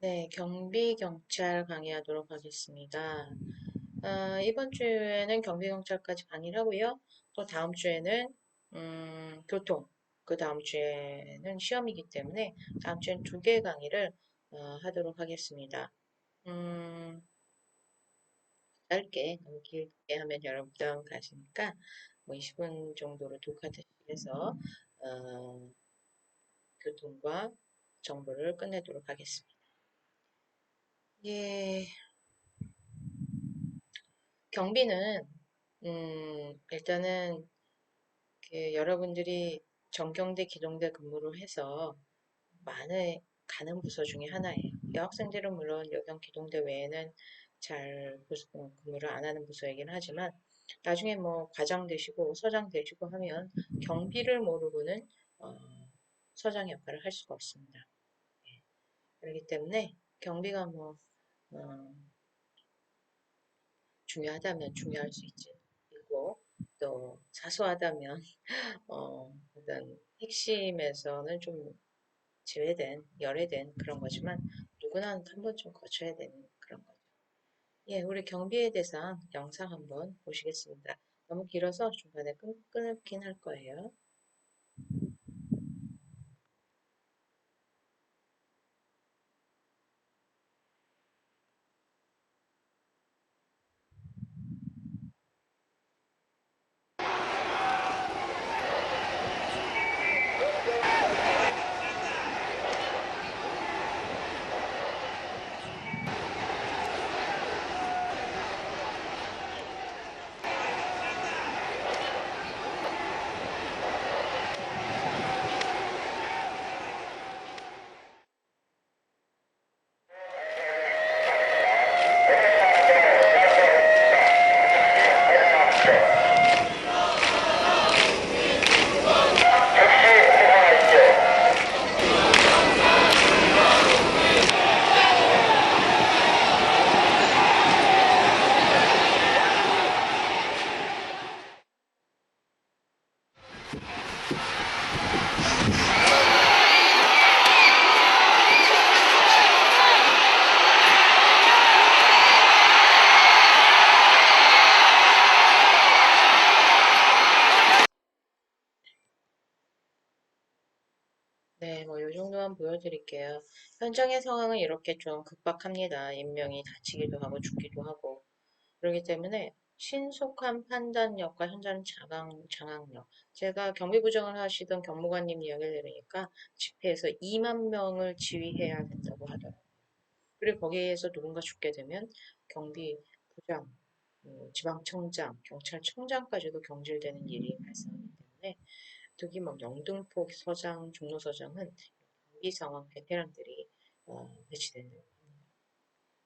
네, 경비 경찰 강의하도록 하겠습니다. 이번 주에는 경비 경찰까지 강의를 하고요. 또 다음 주에는 교통, 그 다음 주에는 시험이기 때문에 다음 주엔 두 개의 강의를 하도록 하겠습니다. 음, 짧게, 너무 길게 하면 여러분 부담 가시니까 뭐 20분 정도로 두 카드씩 해서 교통과 정보를 끝내도록 하겠습니다. 예, 경비는 일단은 여러분들이 전경대, 기동대 근무를 해서 많이 가는 부서 중에 하나예요. 여학생들은 물론 여경 기동대 외에는 잘 근무를 안 하는 부서이긴 하지만 나중에 뭐 과장 되시고 서장 되시고 하면 경비를 모르고는 어, 서장 역할을 할 수가 없습니다. 그렇기 때문에 경비가 뭐 어, 중요하다면 중요할 수 있고 또 사소하다면 어떤 핵심에서는 좀 제외된, 열애된 그런 거지만 누구나 한 번쯤 거쳐야 되는 그런 거죠. 예, 우리 경비의 대상 영상 한번 보시겠습니다. 너무 길어서 중간에 끊긴 할 거예요. 네, 뭐 요 정도만 보여드릴게요. 현장의 상황은 이렇게 좀 급박합니다. 인명이 다치기도 하고 죽기도 하고 그렇기 때문에 신속한 판단력과 현장 장악력. 제가 경비부장을 하시던 경무관님 이야기를 들으니까 집회에서 2만 명을 지휘해야 된다고 하더라고요. 그리고 거기에서 누군가 죽게 되면 경비부장, 지방청장, 경찰청장까지도 경질되는 일이 발생하기 때문에 특히 뭐 영등포 서장, 종로서장은 경비 상황 베테랑들이 배치되는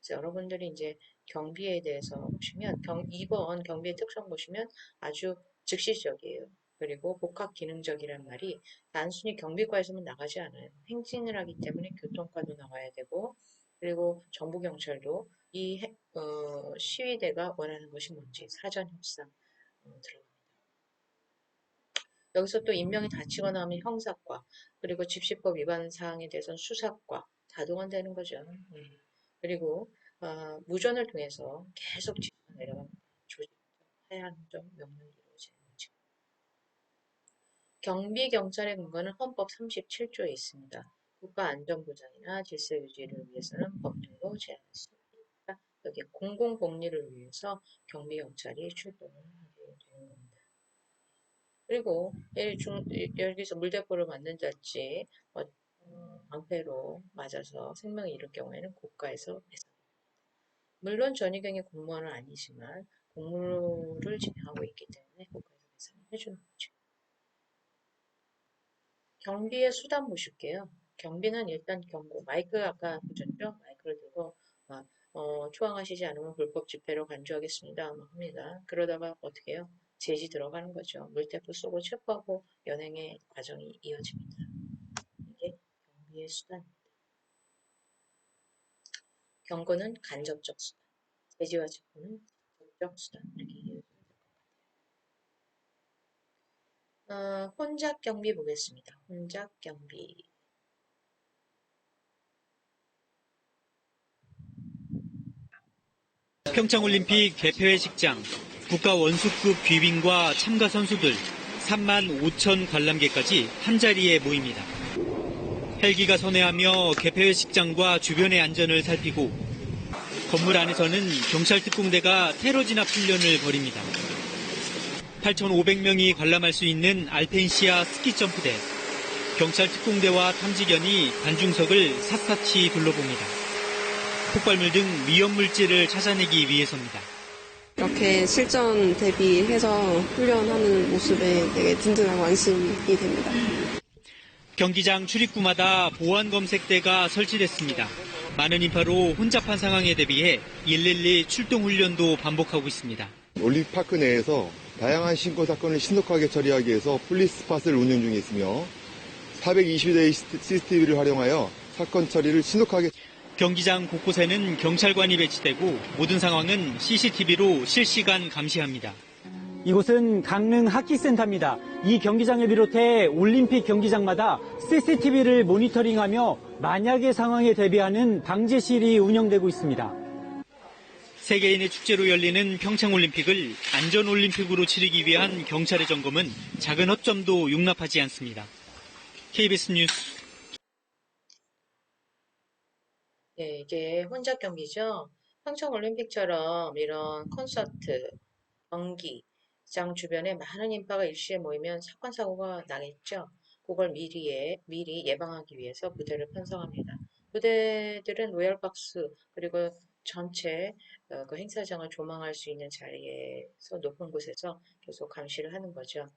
그래서 여러분들이 이제 경비에 대해서 보시면 이번 경비의 특성 보시면 아주 즉시적이에요. 그리고 복합 기능적이란 말이 단순히 경비과에서만 나가지 않아요. 행진을 하기 때문에 교통과도 나가야 되고 그리고 정부경찰도 시위대가 원하는 것이 뭔지 사전 협상 들어갑니다. 여기서 또 인명이 다치거나 하면 형사과 그리고 집시법 위반 사항에 대해서는 수사과 다 동원되는 거죠. 그리고 무전을 통해서 계속 지시가 내려갑니다. 조직, 하향적 명령이 이루어지는 거죠. 경비 경찰의 근거는 헌법 37조에 있습니다. 국가안전보장이나 질서 유지를 위해서는 법률로 제한할 수 있다. 여기 공공복리를 위해서 경비 경찰이 출동을 하게 되는 겁니다. 그리고 여기서 물대포를 맞는다든지 방패로 맞아서 생명을 잃을 경우에는 국가에서 배상. 물론 전위경이 공무원은 아니지만 공무를 진행하고 있기 때문에 국가에서 배상을 해주는 거죠. 경비의 수단 보실게요. 경비는 일단 경고, 마이크 아까 보셨죠? 마이크를 들고 초항하시지 않으면 불법 집회로 간주하겠습니다. 합니다. 그러다가 어떻게 해요? 제지 들어가는 거죠. 물대포 쏘고 체포하고 연행의 과정이 이어집니다. 이게 경비의 수단입니다. 경고는 간접적 수단, 제지와 체포는 적적 수단 이렇게 이해해주면 될 것 같아요. 혼잡 경비 보겠습니다. 혼잡 경비. 평창올림픽 개폐회식장, 국가원수급 귀빈과 참가 선수들 3만 5천 관람객까지 한자리에 모입니다. 헬기가 선회하며 개폐회식장과 주변의 안전을 살피고 건물 안에서는 경찰 특공대가 테러 진압 훈련을 벌입니다. 8,500명이 관람할 수 있는 알펜시아 스키 점프대, 경찰 특공대와 탐지견이 관중석을 샅샅이 둘러봅니다. 폭발물 등 위험 물질을 찾아내기 위해서입니다. 이렇게 실전 대비해서 훈련하는 모습에 되게 든든하고 안심이 됩니다. 경기장 출입구마다 보안 검색대가 설치됐습니다. 많은 인파로 혼잡한 상황에 대비해 112 출동 훈련도 반복하고 있습니다. 올림픽파크 내에서 다양한 신고 사건을 신속하게 처리하기 위해서 폴리스팟을 운영 중에 있으며 420대의 CCTV를 활용하여 사건 처리를 신속하게. 경기장 곳곳에는 경찰관이 배치되고 모든 상황은 CCTV로 실시간 감시합니다. 이곳은 강릉 하키센터입니다. 이 경기장을 비롯해 올림픽 경기장마다 CCTV를 모니터링하며 만약의 상황에 대비하는 방제실이 운영되고 있습니다. 세계인의 축제로 열리는 평창올림픽을 안전올림픽으로 치르기 위한 경찰의 점검은 작은 허점도 용납하지 않습니다. KBS 뉴스. 네, 이게 혼잡 경기죠. 평창올림픽처럼 이런 콘서트, 경기장 주변에 많은 인파가 일시에 모이면 사건, 사고가 나겠죠. 그걸 미리 예방하기 위해서 부대를 편성합니다. 부대들은 로얄박스 그리고 전체 그 행사장을 조망할 수 있는 자리에서 높은 곳에서 계속 감시를 하는 거죠.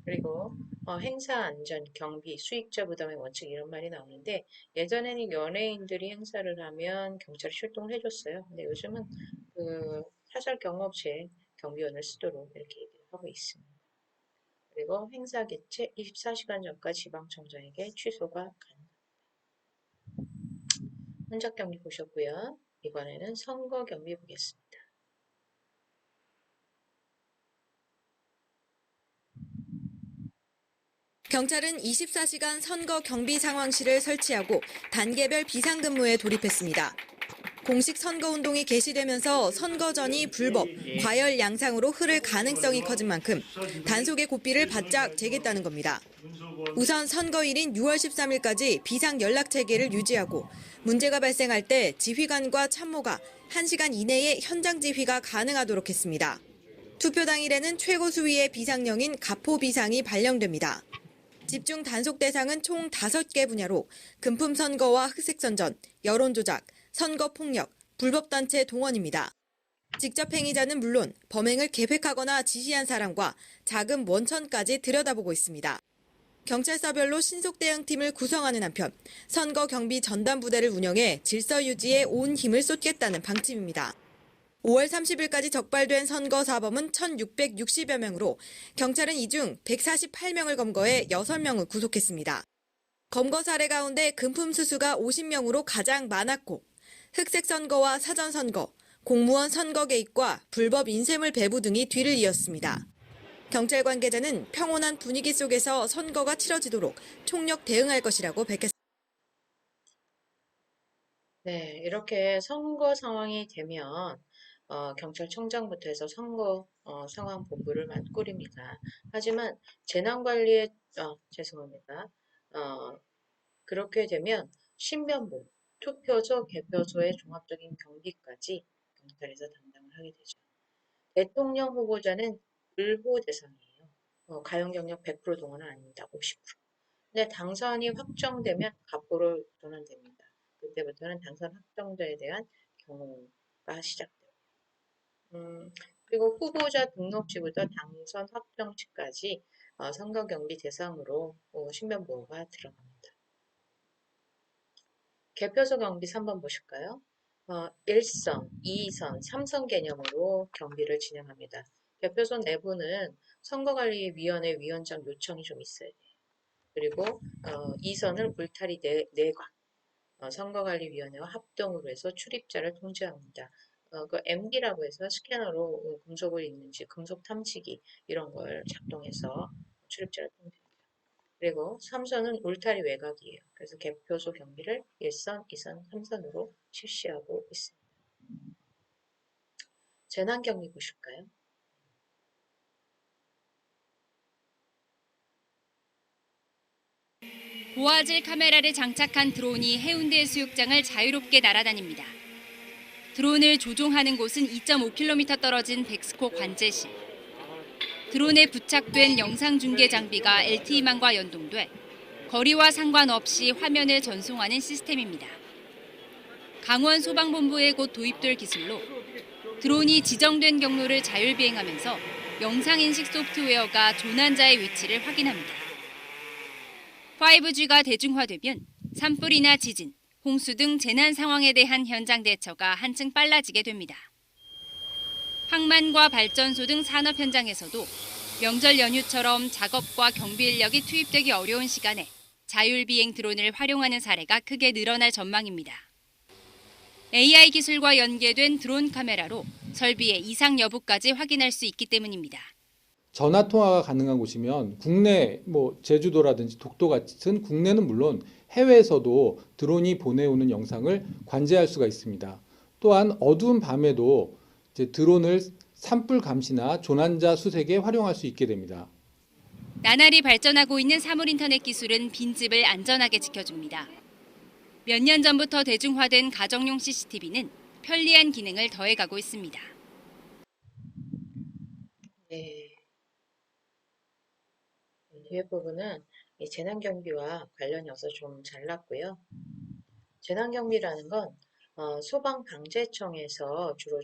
그리고 행사 안전, 경비, 수익자 부담의 원칙 이런 말이 나오는데 예전에는 연예인들이 행사를 하면 경찰이 출동을 해줬어요. 근데 요즘은 그 사설 경업체 경비원을 쓰도록 이렇게 얘기를 하고 있습니다. 그리고 행사 개최 24시간 전까지 지방청장에게 취소가 가능합니다. 혼잡 경비 보셨고요. 이번에는 선거 경비 보겠습니다. 경찰은 24시간 선거 경비 상황실을 설치하고 단계별 비상근무에 돌입했습니다. 공식 선거운동이 개시되면서 선거 전이 불법, 과열 양상으로 흐를 가능성이 커진 만큼 단속의 고삐를 바짝 재겠다는 겁니다. 우선 선거일인 6월 13일까지 비상 연락 체계를 유지하고 문제가 발생할 때 지휘관과 참모가 1시간 이내에 현장 지휘가 가능하도록 했습니다. 투표 당일에는 최고 수위의 비상령인 가포 비상이 발령됩니다. 집중 단속 대상은 총 5개 분야로 금품 선거와 흑색 선전, 여론 조작, 선거 폭력, 불법 단체 동원입니다. 직접 행위자는 물론 범행을 계획하거나 지시한 사람과 자금 원천까지 들여다보고 있습니다. 경찰서별로 신속 대응팀을 구성하는 한편 선거 경비 전담 부대를 운영해 질서 유지에 온 힘을 쏟겠다는 방침입니다. 5월 30일까지 적발된 선거 사범은 1,660여 명으로 경찰은 이 중 148명을 검거해 6명을 구속했습니다. 검거 사례 가운데 금품 수수가 50명으로 가장 많았고 흑색 선거와 사전 선거, 공무원 선거 개입과 불법 인쇄물 배부 등이 뒤를 이었습니다. 경찰 관계자는 평온한 분위기 속에서 선거가 치러지도록 총력 대응할 것이라고 밝혔습니다. 네, 이렇게 선거 상황이 되면 경찰청장부터 해서 선거 상황 본부를 꾸립니다. 하지만 재난관리에 죄송합니다. 그렇게 되면 신변보, 투표소, 개표소의 종합적인 경비까지 경찰에서 담당을 하게 되죠. 대통령 후보자는 불호 대상이에요. 가용 경력 100% 동원은 아닙니다. 50%. 근데 당선이 확정되면 갑부로 전환됩니다. 그때부터는 당선 확정자에 대한 경호가 시작돼요. 그리고 후보자 등록지부터 당선 확정치까지 선거 경비 대상으로 신변보호가 들어갑니다. 개표소 경비 3번 보실까요? 1선, 2선, 3선 개념으로 경비를 진행합니다. 개표소 내부는 선거관리위원회 위원장 요청이 좀 있어야 돼요. 그리고 2선을 울타리 내각, 선거관리위원회와 합동으로 해서 출입자를 통제합니다. 그 MD라고 해서 스캐너로 금속을 읽는지 금속 탐지기 이런 걸 작동해서 출입자를 통제합니다. 그리고 3선은 울타리 외곽이에요. 그래서 개표소 경비를 1선, 2선, 3선으로 실시하고 있습니다. 재난경비 보실까요? 고화질 카메라를 장착한 드론이 해운대 수욕장을 자유롭게 날아다닙니다. 드론을 조종하는 곳은 2.5km 떨어진 백스코 관제실. 드론에 부착된 영상 중계 장비가 LTE망과 연동돼 거리와 상관없이 화면을 전송하는 시스템입니다. 강원 소방본부에 곧 도입될 기술로 드론이 지정된 경로를 자율비행하면서 영상인식 소프트웨어가 조난자의 위치를 확인합니다. 5G가 대중화되면 산불이나 지진, 홍수 등 재난 상황에 대한 현장 대처가 한층 빨라지게 됩니다. 항만과 발전소 등 산업 현장에서도 명절 연휴처럼 작업과 경비 인력이 투입되기 어려운 시간에 자율비행 드론을 활용하는 사례가 크게 늘어날 전망입니다. AI 기술과 연계된 드론 카메라로 설비의 이상 여부까지 확인할 수 있기 때문입니다. 전화 통화가 가능한 곳이면 국내 제주도라든지 독도 같은 국내는 물론 해외에서도 드론이 보내오는 영상을 관제할 수가 있습니다. 또한 어두운 밤에도 이제 드론을 산불 감시나 조난자 수색에 활용할 수 있게 됩니다. 나날이 발전하고 있는 사물인터넷 기술은 빈집을 안전하게 지켜줍니다. 몇 년 전부터 대중화된 가정용 CCTV는 편리한 기능을 더해가고 있습니다. 네. 뒤에 부분은 이 재난경비와 관련이어서 좀 잘랐고요. 재난경비라는 건 소방방재청에서 주로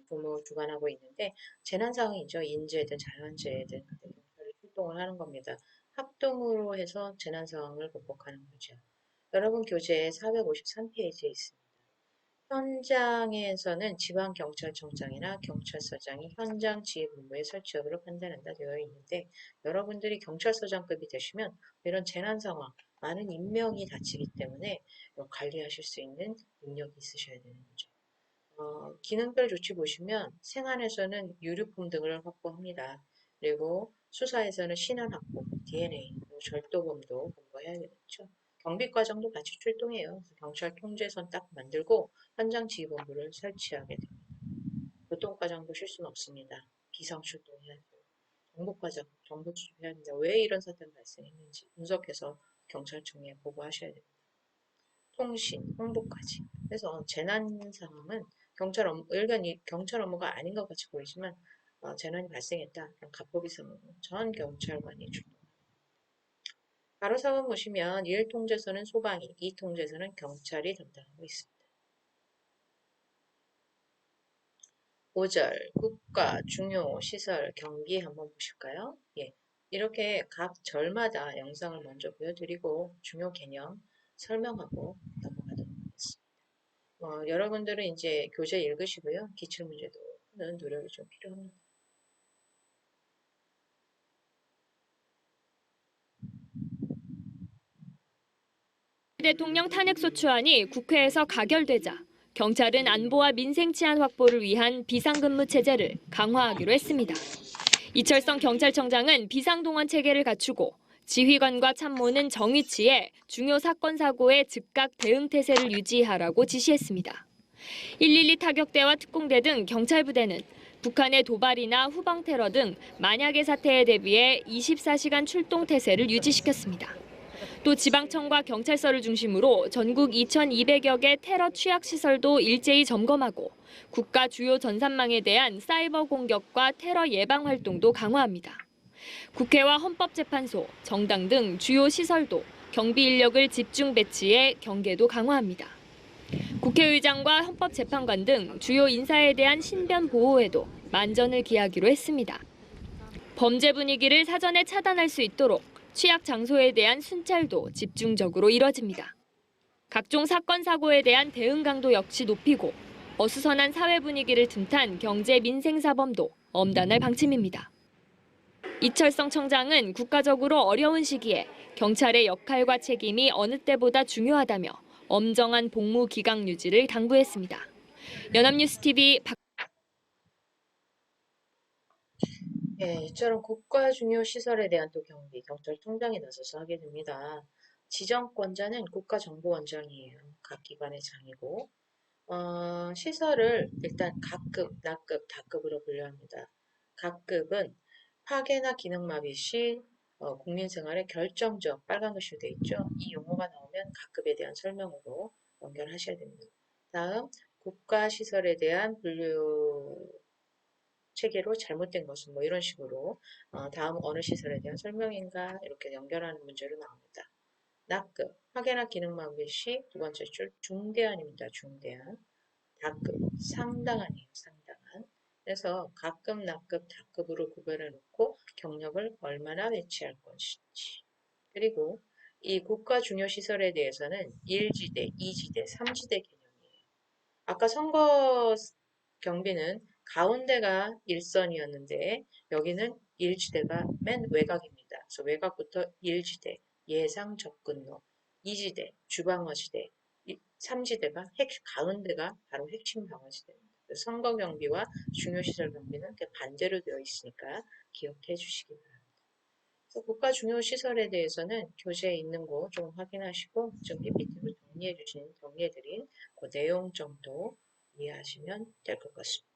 부무 주관하고 있는데 재난 상황이죠. 인재든 자연재해든 경찰이 출동을 하는 겁니다. 합동으로 해서 재난 상황을 극복하는 거죠. 여러분 교재에 453페이지에 있습니다. 현장에서는 지방경찰청장이나 경찰서장이 현장 지휘본부의 설치 여부를 판단한다 되어 있는데 여러분들이 경찰서장급이 되시면 이런 재난 상황, 많은 인명이 다치기 때문에 관리하실 수 있는 능력이 있으셔야 되는 거죠. 기능별 조치 보시면 생안에서는 유류품 등을 확보합니다. 그리고 수사에서는 신원 확보, DNA, 그리고 절도범도 검거해야겠죠. 경비 과정도 같이 출동해요. 경찰 통제선 딱 만들고 현장 지휘본부를 설치하게 됩니다. 교통과정도 실수는 없습니다. 비상 출동해야 돼요. 정보과정, 정보 수집해야 됩니다. 왜 이런 사태가 발생했는지 분석해서 경찰청에 보고하셔야 됩니다. 통신, 홍보까지. 그래서 재난 상황은 경찰 업무가 아닌 것 같이 보이지만 재난이 발생했다. 그럼 갑보기 상황은 전 경찰관이 출동. 바로 4번 보시면 1통제서는 소방이, 2통제서는 경찰이 담당하고 있습니다. 5절 국가 중요 시설 경비 한번 보실까요? 예, 이렇게 각 절마다 영상을 먼저 보여드리고 중요 개념 설명하고 넘어가도록 하겠습니다. 여러분들은 이제 교재 읽으시고요. 기출문제도 푸는 노력이 좀 필요합니다. 대통령 탄핵소추안이 국회에서 가결되자 경찰은 안보와 민생 치안 확보를 위한 비상근무 체제를 강화하기로 했습니다. 이철성 경찰청장은 비상동원 체계를 갖추고 지휘관과 참모는 정위치에 중요 사건 사고에 즉각 대응 태세를 유지하라고 지시했습니다. 112 타격대와 특공대 등 경찰부대는 북한의 도발이나 후방 테러 등 만약의 사태에 대비해 24시간 출동 태세를 유지시켰습니다. 또 지방청과 경찰서를 중심으로 전국 2,200여 개 테러 취약 시설도 일제히 점검하고 국가 주요 전산망에 대한 사이버 공격과 테러 예방 활동도 강화합니다. 국회와 헌법재판소, 정당 등 주요 시설도 경비 인력을 집중 배치해 경계도 강화합니다. 국회의장과 헌법재판관 등 주요 인사에 대한 신변 보호에도 만전을 기하기로 했습니다. 범죄 분위기를 사전에 차단할 수 있도록 취약 장소에 대한 순찰도 집중적으로 이뤄집니다. 각종 사건 사고에 대한 대응 강도 역시 높이고 어수선한 사회 분위기를 틈탄 경제 민생 사범도 엄단할 방침입니다. 이철성 청장은 국가적으로 어려운 시기에 경찰의 역할과 책임이 어느 때보다 중요하다며 엄정한 복무 기강 유지를 당부했습니다. 연합뉴스TV 예, 이처럼 국가 중요 시설에 대한 또 경비, 경찰청장이 나서서 하게 됩니다. 지정권자는 국가정보원장이에요. 각 기관의 장이고 시설을 일단 각급, 낙급, 다급으로 분류합니다. 각급은 파괴나 기능마비 시 국민 생활에 결정적 빨간 글씨로 되어 있죠. 이 용어가 나오면 각급에 대한 설명으로 연결하셔야 됩니다. 다음 국가시설에 대한 분류 체계로 잘못된 것은 뭐 이런 식으로 다음 어느 시설에 대한 설명인가 이렇게 연결하는 문제로 나옵니다. 낙급, 파괴나 기능마비 시 두 번째 줄 중대한입니다. 중대한. 다급, 상당한이에요. 상당한. 그래서 가급, 낙급, 다급으로 구별해 놓고 경력을 얼마나 배치할 것인지. 그리고 이 국가 중요 시설에 대해서는 1지대, 2지대, 3지대 개념이에요. 아까 선거 경비는 가운데가 일선이었는데 여기는 1지대가 맨 외곽입니다. 그래서 외곽부터 1지대, 예상 접근로, 2지대, 주방어지대, 3지대가 가운데가 바로 핵심 방어지대입니다. 선거 경비와 중요시설 경비는 반대로 되어 있으니까 기억해 주시기 바랍니다. 그래서 국가 중요시설에 대해서는 교재에 있는 거 좀 확인하시고 좀 PPT로 정리해드린 그 내용 정도 이해하시면 될 것 같습니다.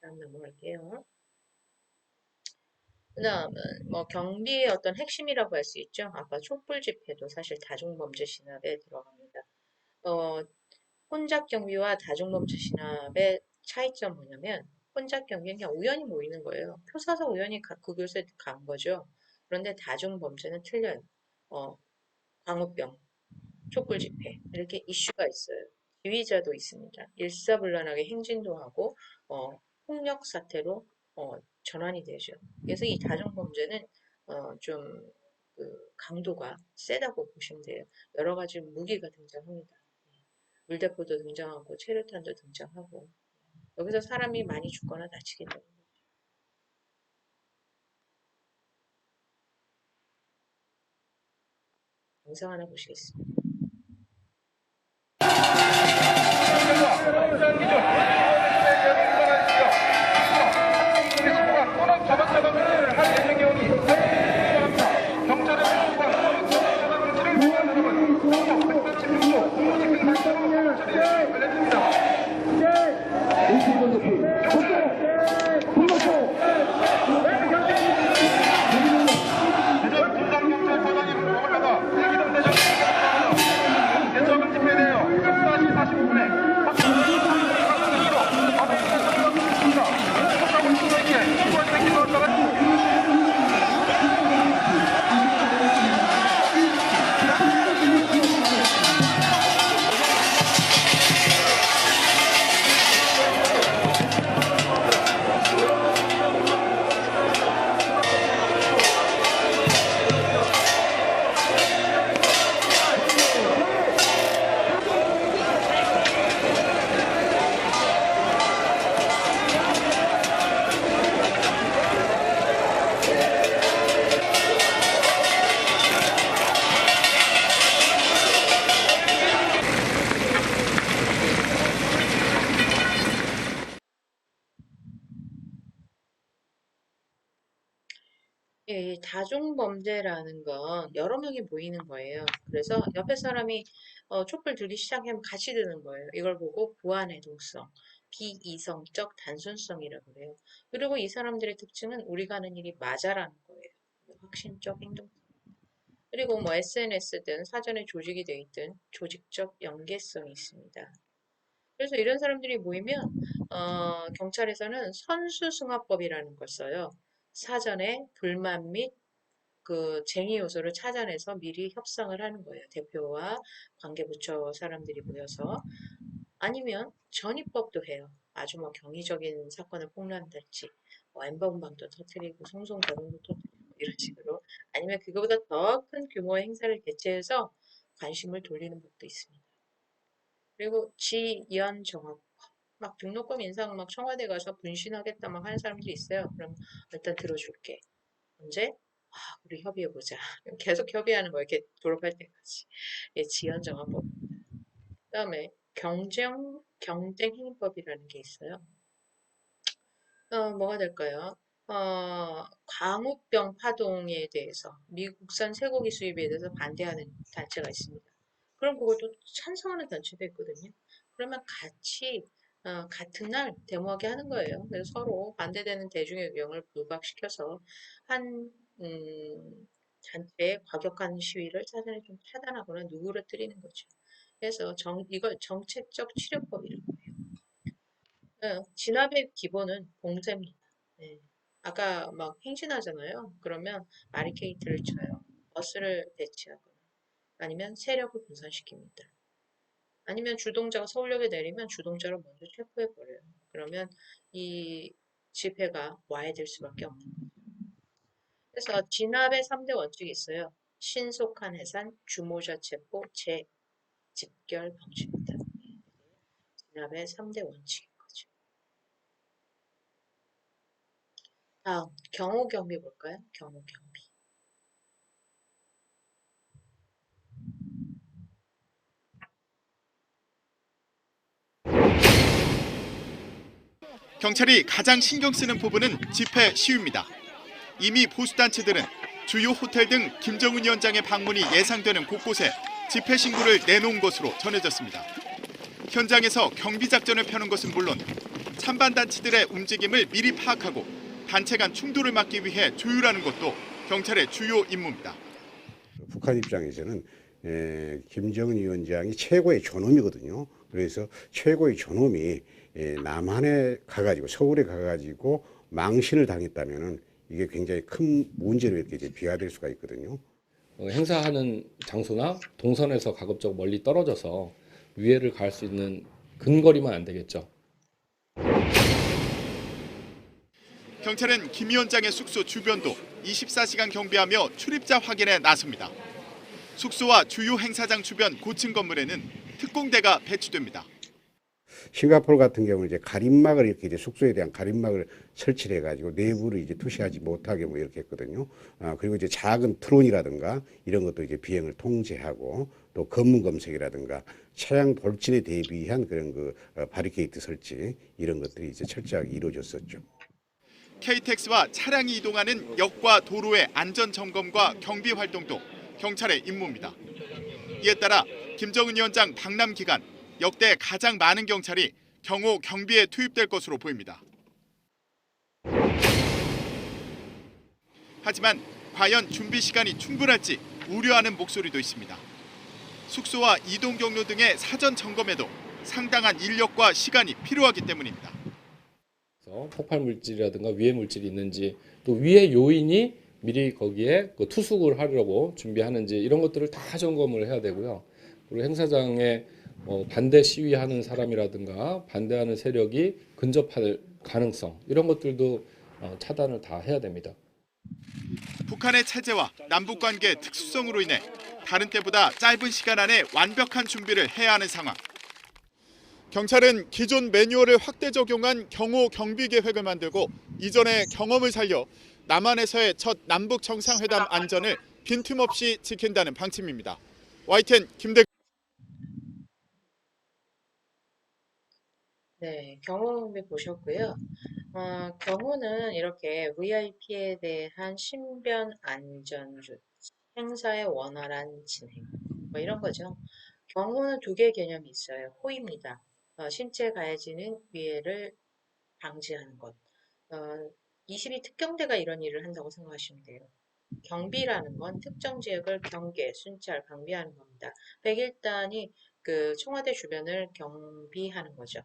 다음 넘어갈게요. 그 다음은 뭐 경비의 어떤 핵심이라고 할 수 있죠. 아까 촛불 집회도 사실 다중범죄 신압에 들어갑니다. 혼잡 경비와 다중범죄 신압의 차이점 뭐냐면 혼잡 경비는 그냥 우연히 모이는 거예요. 표 사서 우연히 그 곳에 간 거죠. 그런데 다중범죄는 틀려요. 광우병, 촛불 집회 이렇게 이슈가 있어요. 지휘자도 있습니다. 일사불란하게 행진도 하고 폭력 사태로 전환이 되죠. 그래서 이 다중범죄는 좀 그 강도가 세다고 보시면 돼요. 여러 가지 무기가 등장합니다. 물대포도 등장하고 체류탄도 등장하고 여기서 사람이 많이 죽거나 다치게 되는 거죠. 영상 하나 보시겠습니다. 이 다중범죄라는 건 여러 명이 모이는 거예요. 그래서 옆에 사람이 촛불 들기 시작하면 같이 드는 거예요. 이걸 보고 부안해동성, 비이성적 단순성이라고 그래요. 그리고 이 사람들의 특징은 우리가 하는 일이 맞아라는 거예요. 확신적 행동. 그리고 뭐 SNS든 사전에 조직이 되어 있든 조직적 연계성이 있습니다. 그래서 이런 사람들이 모이면 경찰에서는 선수승화법이라는 걸 써요. 사전에 불만 및 그 쟁의 요소를 찾아내서 미리 협상을 하는 거예요. 대표와 관계부처 사람들이 모여서. 아니면 전입법도 해요. 아주 뭐 경이적인 사건을 폭로한달지, 뭐 엠번방도 터뜨리고 송송거림도 터뜨리고 이런 식으로. 아니면 그거보다 더 큰 규모의 행사를 개최해서 관심을 돌리는 법도 있습니다. 그리고 지연정합. 막 등록금 인상 막 청와대 가서 분신하겠다 막 하는 사람들이 있어요. 그럼 일단 들어줄게. 언제? 우리 협의해보자. 계속 협의하는 거예요. 이렇게 졸업할 때까지. 예, 지연정합법입니다. 그 다음에 경쟁행위법이라는 게 있어요. 뭐가 될까요? 광우병 파동에 대해서 미국산 쇠고기 수입에 대해서 반대하는 단체가 있습니다. 그럼 그것도 찬성하는 단체도 있거든요. 그러면 같이 같은 날 데모하게 하는 거예요. 그래서 서로 반대되는 대중의 의견을 부각시켜서 한 단체의 과격한 시위를 사전에 좀 차단하거나 누그러뜨리는 거죠. 그래서 이걸 정책적 치료법이라고 해요. 진압의 기본은 봉쇄입니다. 네. 아까 막 행진하잖아요. 그러면 바리케이트를 쳐요. 버스를 배치하거나 아니면 세력을 분산시킵니다. 아니면 주동자가 서울역에 내리면 주동자를 먼저 체포해버려요. 그러면 이 집회가 와해될 수밖에 없는 거죠. 그래서 진압의 3대 원칙이 있어요. 신속한 해산, 주모자 체포, 재집결 방지입니다. 진압의 3대 원칙인 거죠. 다음, 경호 경비 볼까요? 경호 경비. 경찰이 가장 신경 쓰는 부분은 집회 시위입니다. 이미 보수단체들은 주요 호텔 등 김정은 위원장의 방문이 예상되는 곳곳에 집회 신고를 내놓은 것으로 전해졌습니다. 현장에서 경비작전을 펴는 것은 물론 찬반단체들의 움직임을 미리 파악하고 단체 간 충돌을 막기 위해 조율하는 것도 경찰의 주요 임무입니다. 북한 입장에서는 김정은 위원장이 최고의 존엄이거든요. 그래서 최고의 존엄이 남한에 가가지고 서울에 가가지고 망신을 당했다면은 이게 굉장히 큰 문제로 이렇게 이제 비화될 수가 있거든요. 행사하는 장소나 동선에서 가급적 멀리 떨어져서 위해를 가할 수 있는 근거리만 안 되겠죠. 경찰은 김 위원장의 숙소 주변도 24시간 경비하며 출입자 확인에 나섭니다. 숙소와 주요 행사장 주변 고층 건물에는 특공대가 배치됩니다. 싱가포르 같은 경우는 이제 가림막을 이렇게 이제 숙소에 대한 가림막을 설치를 해가지고 내부를 이제 투시하지 못하게 뭐 이렇게 했거든요. 그리고 이제 작은 트론이라든가 이런 것도 이제 비행을 통제하고 또 검문 검색이라든가 차량 돌진에 대비한 그런 그 바리케이트 설치 이런 것들이 이제 철저하게 이루어졌었죠. KTX와 차량이 이동하는 역과 도로의 안전 점검과 경비 활동도 경찰의 임무입니다. 이에 따라 김정은 위원장 방남 기간 역대 가장 많은 경찰이 경호 경비에 투입될 것으로 보입니다. 하지만 과연 준비 시간이 충분할지 우려하는 목소리도 있습니다. 숙소와 이동 경로 등의 사전 점검에도 상당한 인력과 시간이 필요하기 때문입니다. 폭발 물질이라든가 위해 물질이 있는지 또 위해 요인이 미리 거기에 투숙을 하려고 준비하는지 이런 것들을 다 점검을 해야 되고요. 그리고 행사장에 반대 시위하는 사람이라든가 반대하는 세력이 근접할 가능성 이런 것들도 차단을 다 해야 됩니다. 북한의 체제와 남북관계 특수성으로 인해 다른 때보다 짧은 시간 안에 완벽한 준비를 해야 하는 상황. 경찰은 기존 매뉴얼을 확대 적용한 경호 경비 계획을 만들고 이전의 경험을 살려 남한에서의 첫 남북 정상회담 안전을 빈틈없이 지킨다는 방침입니다. YTN 김대. 네, 경호 경비 보셨고요. 경호는 이렇게 VIP에 대한 신변 안전 조치, 행사의 원활한 진행, 뭐 이런 거죠. 경호는 두 개의 개념이 있어요. 호입니다. 신체 가해지는 위해를 방지하는 것. 22 특경대가 이런 일을 한다고 생각하시면 돼요. 경비라는 건 특정 지역을 경계, 순찰, 방비하는 겁니다. 101단이 그 청와대 주변을 경비하는 거죠.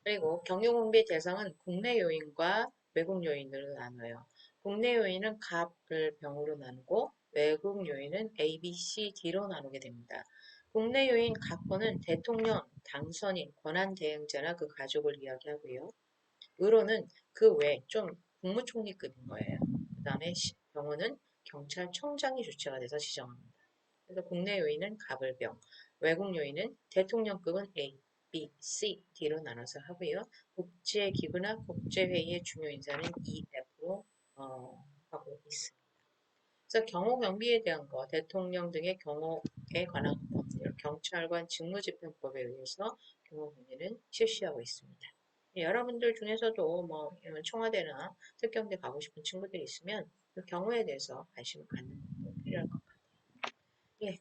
그리고 경유공비 대상은 국내 요인과 외국 요인으로 나눠요. 국내 요인은 갑을 병으로 나누고 외국 요인은 A, B, C, D로 나누게 됩니다. 국내 요인 갑호는 대통령, 당선인, 권한대행자나 그 가족을 이야기하고요. 의로는 그 외 좀 국무총리급인 거예요. 그 다음에 병호는 경찰청장이 주체가 돼서 지정합니다. 그래서 국내 요인은 갑을병, 외국 요인은 대통령급은 A, B, C, D로 나눠서 하고요. 국제기구나 국제회의의 중요 인사는 EF로 하고 있습니다. 그래서 경호 경비에 대한 거, 대통령 등의 경호에 관한 법률, 경찰관 직무집행법에 의해서 경호 경비는 실시하고 있습니다. 여러분들 중에서도 뭐 청와대나 특경대 가고 싶은 친구들이 있으면 그 경호에 대해서 관심을 갖는 것도 필요할 것 같아요. 예.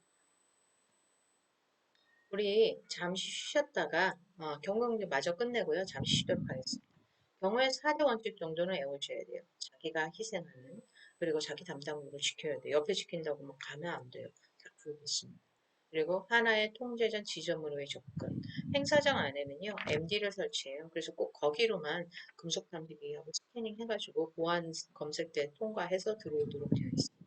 우리 잠시 쉬었다가 경고 마저 끝내고요. 잠시 쉬도록 하겠습니다. 경우의 4대 원칙 정도는 외워줘야 돼요. 자기가 희생하는, 그리고 자기 담당국을 지켜야 돼요. 옆에 지킨다고 뭐 가면 안 돼요. 다 구역있습니다. 그리고 하나의 통제전 지점으로의 접근. 행사장 안에는요, MD를 설치해요. 그래서 꼭 거기로만 금속 탐지기하고 스캐닝 해가지고 보안 검색대 통과해서 들어오도록 되어 있습니다.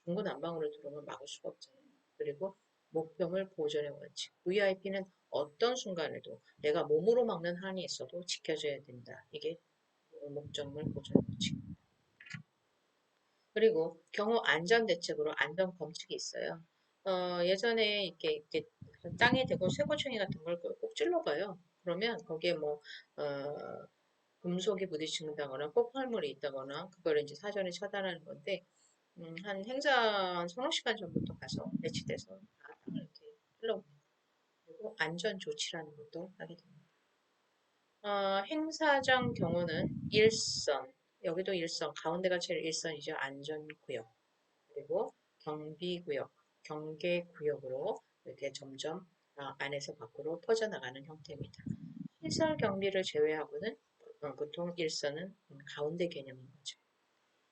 중구난방으로 들어오면 막을 수가 없잖아요. 그리고 목표물 보존의 원칙. VIP는 어떤 순간에도 내가 몸으로 막는 한이 있어도 지켜줘야 된다. 이게 목적물 보존의 원칙입니다. 그리고 경호 안전 대책으로 안전 검측이 있어요. 예전에 이렇게 땅에 대고 쇠고챙이 같은 걸 꼭 찔러봐요. 그러면 거기에 뭐 금속이 부딪힌다거나 폭발물이 있다거나 그걸 이제 사전에 차단하는 건데 한 행사 한 서너 시간 전부터 가서 배치돼서 다 땅을 이렇게 찔러봅니다. 그리고 안전 조치라는 것도 하게 됩니다. 행사장 경우는 일선, 여기도 일선, 가운데가 제일 일선이죠. 안전구역, 그리고 경비구역, 경계구역으로 이렇게 점점 안에서 밖으로 퍼져나가는 형태입니다. 시설 경비를 제외하고는 보통 일선은 가운데 개념인 거죠.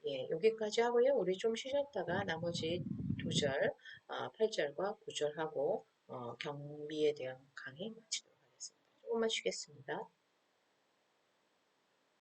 예, 여기까지 하고요. 우리 좀 쉬셨다가 나머지 2절, 8절과 9절 하고 경비에 대한 강의 마치도록 하겠습니다. 조금만 쉬겠습니다.